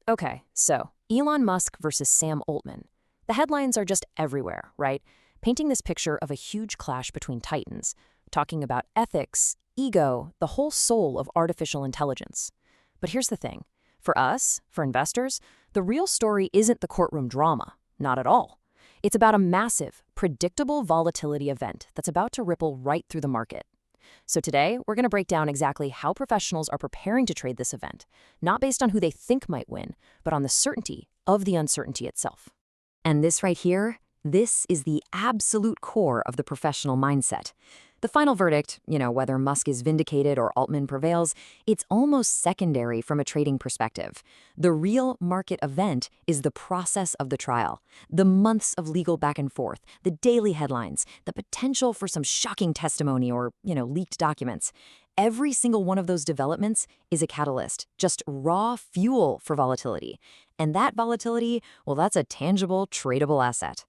Okay, so Elon Musk versus Sam Altman. The headlines are just everywhere, right? Painting this picture of a huge clash between titans, talking about ethics, ego, the whole soul of artificial intelligence. But here's the thing. For us, for investors, the real story isn't the courtroom drama. Not at all. It's about a massive, predictable volatility event that's about to ripple right through the market. So today, we're going to break down exactly how professionals are preparing to trade this event, not based on who they think might win, but on the certainty of the uncertainty itself. And this right here, this is the absolute core of the professional mindset. The final verdict, whether Musk is vindicated or Altman prevails, it's almost secondary from a trading perspective. The real market event is the process of the trial, the months of legal back and forth, the daily headlines, the potential for some shocking testimony or, leaked documents. Every single one of those developments is a catalyst, just raw fuel for volatility. And that volatility, well, that's a tangible, tradable asset.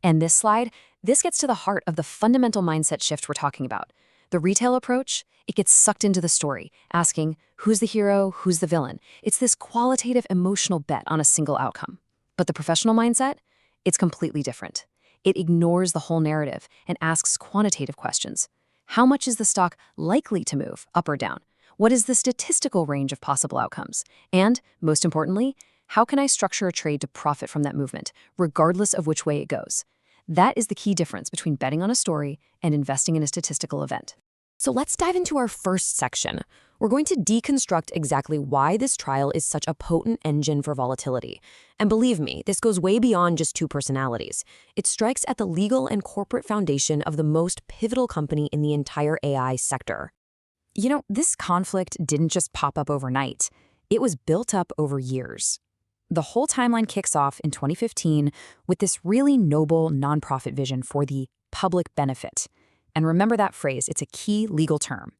And this slide, this gets to the heart of the fundamental mindset shift we're talking about. The retail approach, it gets sucked into the story, asking who's the hero, who's the villain. It's this qualitative emotional bet on a single outcome. But the professional mindset, it's completely different. It ignores the whole narrative and asks quantitative questions. How much is the stock likely to move up or down? What is the statistical range of possible outcomes? And, most importantly, how can I structure a trade to profit from that movement, regardless of which way it goes? That is the key difference between betting on a story and investing in a statistical event. So let's dive into our first section. We're going to deconstruct exactly why this trial is such a potent engine for volatility. And believe me, this goes way beyond just two personalities. It strikes at the legal and corporate foundation of the most pivotal company in the entire AI sector. This conflict didn't just pop up overnight. It was built up over years. The whole timeline kicks off in 2015 with this really noble nonprofit vision for the public benefit. And remember that phrase, it's a key legal term.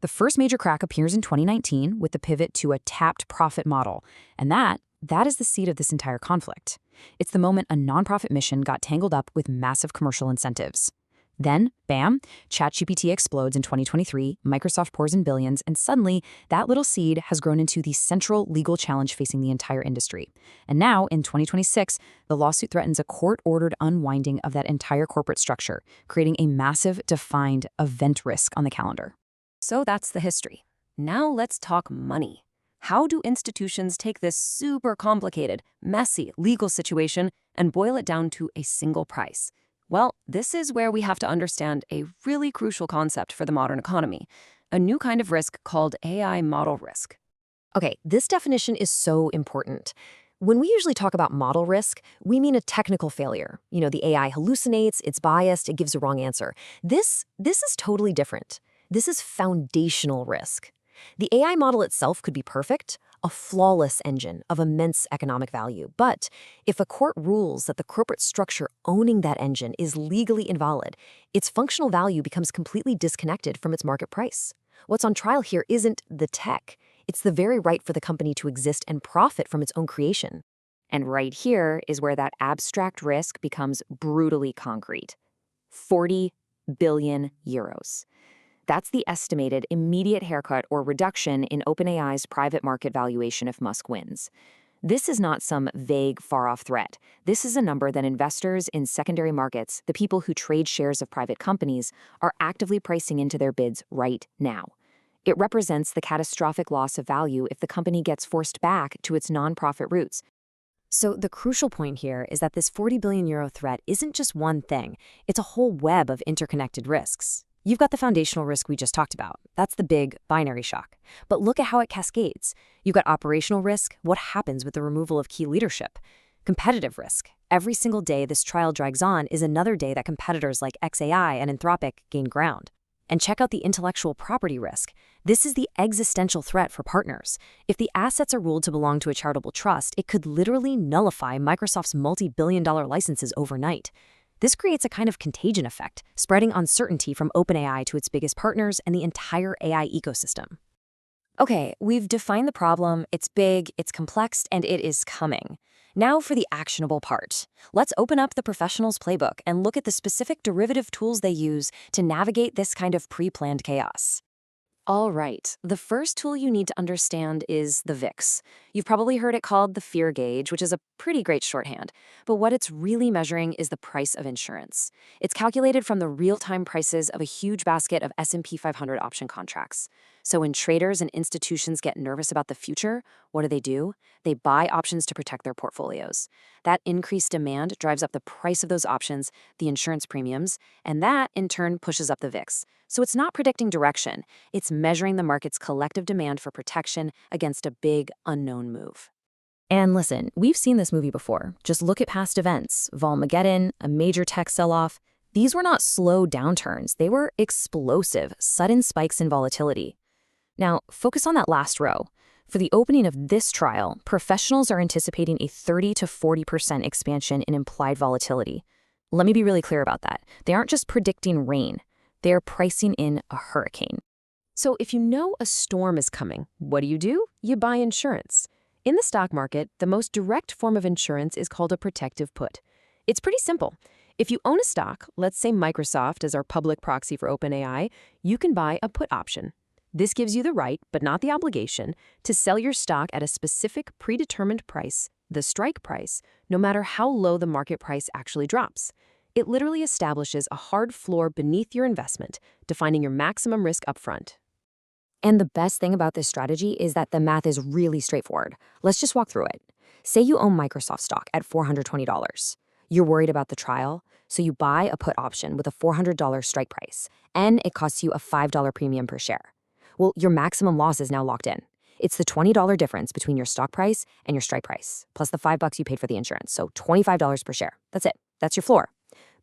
The first major crack appears in 2019 with the pivot to a tapped profit model. And that is the seed of this entire conflict. It's the moment a nonprofit mission got tangled up with massive commercial incentives. Then, bam, ChatGPT explodes in 2023, Microsoft pours in billions, and suddenly that little seed has grown into the central legal challenge facing the entire industry. And now, in 2026, the lawsuit threatens a court-ordered unwinding of that entire corporate structure, creating a massive, defined event risk on the calendar. So that's the history. Now let's talk money. How do institutions take this super complicated, messy legal situation and boil it down to a single price? Well, this is where we have to understand a really crucial concept for the modern economy, a new kind of risk called AI model risk. Okay, this definition is so important. When we usually talk about model risk, we mean a technical failure. The AI hallucinates, it's biased, it gives a wrong answer. This is totally different. This is foundational risk. The AI model itself could be perfect, a flawless engine of immense economic value. But if a court rules that the corporate structure owning that engine is legally invalid, its functional value becomes completely disconnected from its market price. What's on trial here isn't the tech. It's the very right for the company to exist and profit from its own creation. And right here is where that abstract risk becomes brutally concrete. 40 billion euros. That's the estimated immediate haircut or reduction in OpenAI's private market valuation if Musk wins. This is not some vague, far-off threat. This is a number that investors in secondary markets, the people who trade shares of private companies, are actively pricing into their bids right now. It represents the catastrophic loss of value if the company gets forced back to its non-profit roots. So the crucial point here is that this 40 billion euro threat isn't just one thing. It's a whole web of interconnected risks. You've got the foundational risk we just talked about. That's the big binary shock. But look at how it cascades. You've got operational risk. What happens with the removal of key leadership? Competitive risk. Every single day this trial drags on is another day that competitors like xAI and Anthropic gain ground. And check out the intellectual property risk. This is the existential threat for partners. If the assets are ruled to belong to a charitable trust, it could literally nullify Microsoft's multi-billion-dollar licenses overnight. This creates a kind of contagion effect, spreading uncertainty from OpenAI to its biggest partners and the entire AI ecosystem. Okay, we've defined the problem, it's big, it's complex, and it is coming. Now for the actionable part. Let's open up the professional's playbook and look at the specific derivative tools they use to navigate this kind of pre-planned chaos. All right. The first tool you need to understand is the VIX. You've probably heard it called the fear gauge, which is a pretty great shorthand. But what it's really measuring is the price of insurance. It's calculated from the real-time prices of a huge basket of S&P 500 option contracts. So when traders and institutions get nervous about the future, what do? They buy options to protect their portfolios. That increased demand drives up the price of those options, the insurance premiums, and that, in turn, pushes up the VIX. So it's not predicting direction. It's measuring the market's collective demand for protection against a big, unknown move. And listen, we've seen this movie before. Just look at past events. Volmageddon, a major tech sell-off. These were not slow downturns. They were explosive, sudden spikes in volatility. Now, focus on that last row. For the opening of this trial, professionals are anticipating a 30 to 40% expansion in implied volatility. Let me be really clear about that. They aren't just predicting rain. They're pricing in a hurricane. So if you know a storm is coming, what do? You buy insurance. In the stock market, the most direct form of insurance is called a protective put. It's pretty simple. If you own a stock, let's say Microsoft as our public proxy for OpenAI, you can buy a put option. This gives you the right, but not the obligation, to sell your stock at a specific predetermined price, the strike price, no matter how low the market price actually drops. It literally establishes a hard floor beneath your investment, defining your maximum risk upfront. And the best thing about this strategy is that the math is really straightforward. Let's just walk through it. Say you own Microsoft stock at $420. You're worried about the trial, so you buy a put option with a $400 strike price, and it costs you a $5 premium per share. Well, your maximum loss is now locked in. It's the $20 difference between your stock price and your strike price, plus the $5 you paid for the insurance, so $25 per share. That's it. That's your floor.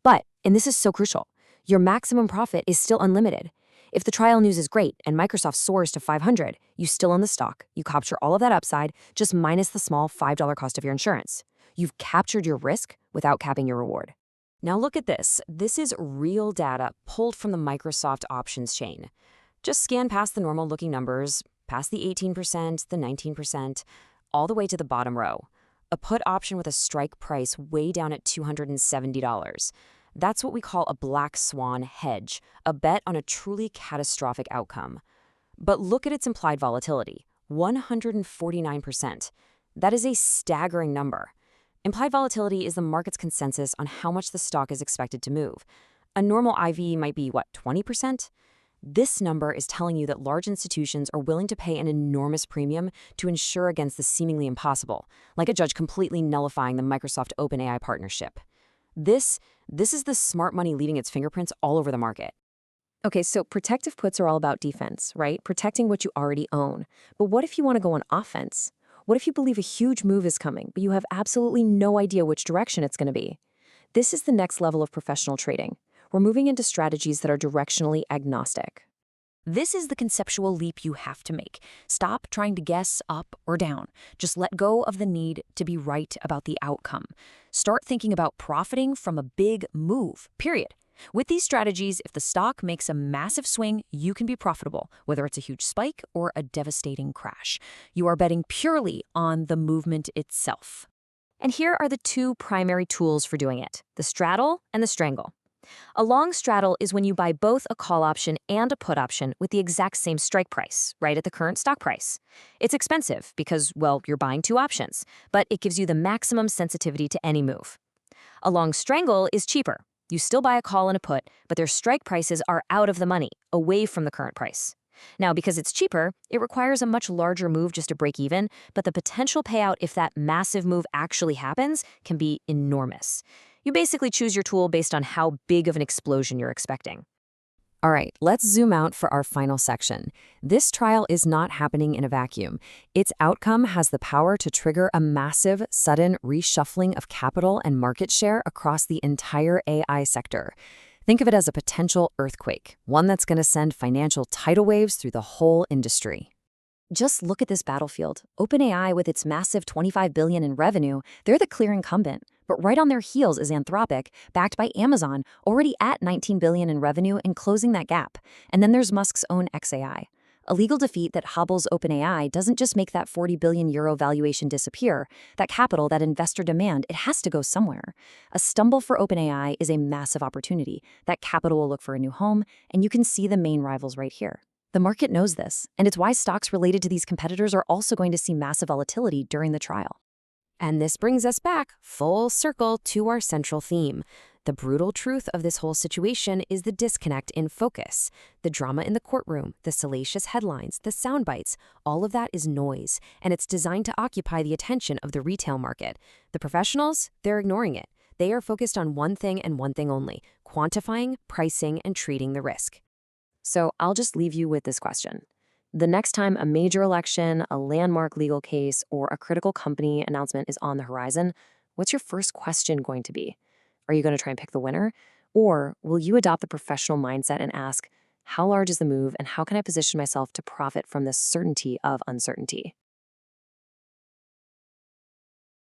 But, and this is so crucial, your maximum profit is still unlimited. If the trial news is great and Microsoft soars to 500, you still own the stock. You capture all of that upside, just minus the small $5 cost of your insurance. You've captured your risk without capping your reward. Now look at this. This is real data pulled from the Microsoft options chain. Just scan past the normal-looking numbers, past the 18%, the 19%, all the way to the bottom row. A put option with a strike price way down at $270. That's what we call a black swan hedge, a bet on a truly catastrophic outcome. But look at its implied volatility, 149%. That is a staggering number. Implied volatility is the market's consensus on how much the stock is expected to move. A normal IV might be, 20%? This number is telling you that large institutions are willing to pay an enormous premium to insure against the seemingly impossible, like a judge completely nullifying the Microsoft OpenAI partnership. This is the smart money leaving its fingerprints all over the market. Okay, so protective puts are all about defense, right? Protecting what you already own. But what if you want to go on offense? What if you believe a huge move is coming, but you have absolutely no idea which direction it's going to be? This is the next level of professional trading. We're moving into strategies that are directionally agnostic. This is the conceptual leap you have to make. Stop trying to guess up or down. Just let go of the need to be right about the outcome. Start thinking about profiting from a big move, period. With these strategies, if the stock makes a massive swing, you can be profitable, whether it's a huge spike or a devastating crash. You are betting purely on the movement itself. And here are the two primary tools for doing it, the straddle and the strangle. A long straddle is when you buy both a call option and a put option with the exact same strike price, right at the current stock price. It's expensive because, well, you're buying two options, but it gives you the maximum sensitivity to any move. A long strangle is cheaper. You still buy a call and a put, but their strike prices are out of the money, away from the current price. Now, because it's cheaper, it requires a much larger move just to break even, but the potential payout if that massive move actually happens can be enormous. You basically choose your tool based on how big of an explosion you're expecting. All right, let's zoom out for our final section. This trial is not happening in a vacuum. Its outcome has the power to trigger a massive, sudden reshuffling of capital and market share across the entire AI sector. Think of it as a potential earthquake, one that's going to send financial tidal waves through the whole industry. Just look at this battlefield. OpenAI, with its massive $25 billion in revenue, they're the clear incumbent. But right on their heels is Anthropic, backed by Amazon, already at $19 billion in revenue and closing that gap. And then there's Musk's own xAI. A legal defeat that hobbles OpenAI doesn't just make that 40 billion euro valuation disappear. That capital, that investor demand, it has to go somewhere. A stumble for OpenAI is a massive opportunity. That capital will look for a new home, and you can see the main rivals right here. The market knows this, and it's why stocks related to these competitors are also going to see massive volatility during the trial. And this brings us back full circle to our central theme. The brutal truth of this whole situation is the disconnect in focus. The drama in the courtroom, the salacious headlines, the sound bites, all of that is noise, and it's designed to occupy the attention of the retail market. The professionals, they're ignoring it. They are focused on one thing and one thing only: quantifying, pricing, and treating the risk. So I'll just leave you with this question. The next time a major election, a landmark legal case, or a critical company announcement is on the horizon, what's your first question going to be? Are you going to try and pick the winner? Or will you adopt the professional mindset and ask, how large is the move and how can I position myself to profit from this certainty of uncertainty?